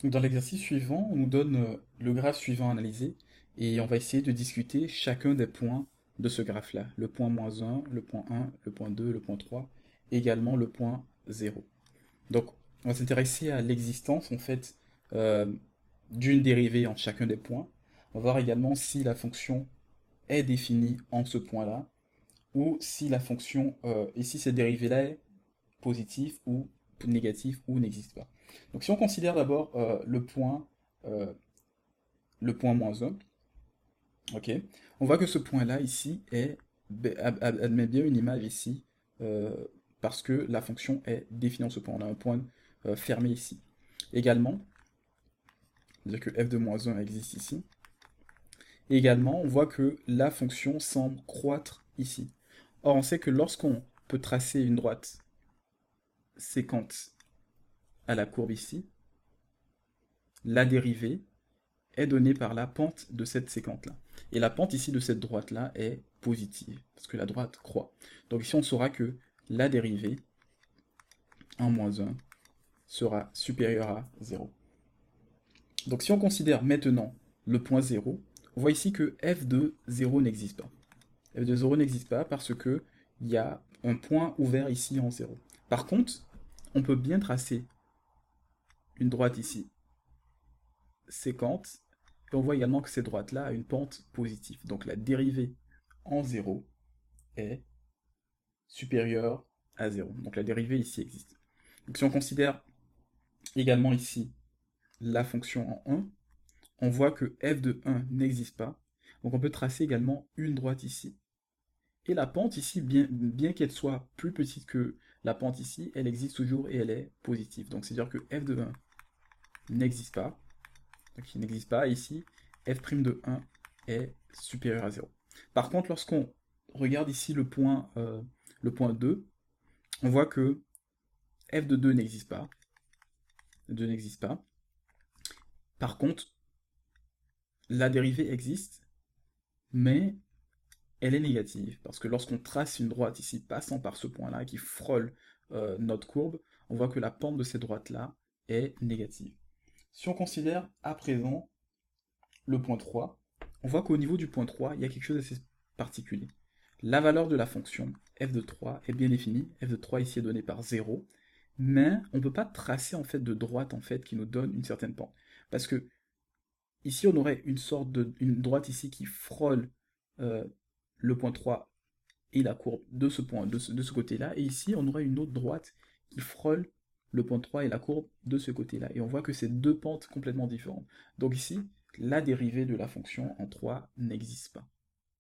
Donc, dans l'exercice suivant, on nous donne le graphe suivant à analyser et on va essayer de discuter chacun des points de ce graphe-là. Le point -1, le point 1, le point 2, le point 3, et également le point 0. Donc, on va s'intéresser à l'existence en fait euh, d'une dérivée en chacun des points. On va voir également si la fonction est définie en ce point-là ou si la fonction et si cette dérivée-là est positif ou négatif ou n'existe pas. Donc si on considère d'abord euh, le point -1, ok, on voit que ce point-là ici admet bien une image ici euh, parce que la fonction est définie en ce point. On a un point fermé ici. Également, c'est-à-dire que f de -1 existe ici. Et également, on voit que la fonction semble croître ici. Or, on sait que lorsqu'on peut tracer une droite séquente à la courbe ici, la dérivée est donnée par la pente de cette séquence-là. Et la pente ici de cette droite-là est positive, parce que la droite croît. Donc ici, on saura que la dérivée en -1 sera supérieure à 0. Donc si on considère maintenant le point 0, on voit ici que f de 0 n'existe pas. F de 0 n'existe pas parce que il y a un point ouvert ici en 0. Par contre, on peut bien tracer une droite ici séquente, et on voit également que cette droite-là a une pente positive. Donc la dérivée en 0 est supérieure à 0. Donc la dérivée ici existe. Donc si on considère également ici la fonction en 1, on voit que f de 1 n'existe pas. Donc on peut tracer également une droite ici. Et la pente ici, bien qu'elle soit plus petite que la pente ici, elle existe toujours et elle est positive. Donc c'est-à-dire que f de 1 n'existe pas. Donc il n'existe pas. Ici, f' de 1 est supérieur à 0. Par contre, lorsqu'on regarde ici le point 2, on voit que f de 2 n'existe pas. 2 n'existe pas. Par contre, la dérivée existe, mais elle est négative. Parce que lorsqu'on trace une droite ici passant par ce point-là, qui frôle notre courbe, on voit que la pente de cette droite-là est négative. Si on considère à présent le point 3, on voit qu'au niveau du point 3, il y a quelque chose d'assez particulier. La valeur de la fonction f de 3 est bien définie. F de 3 ici est donnée par 0, mais on ne peut pas tracer en fait de droite en fait qui nous donne une certaine pente. Parce que ici on aurait une droite ici qui frôle euh, le point 3 et la courbe de ce point, de ce côté-là, et ici on aurait une autre droite qui frôle le point 3 et la courbe de ce côté-là. Et on voit que c'est deux pentes complètement différentes. Donc ici, la dérivée de la fonction en 3 n'existe pas.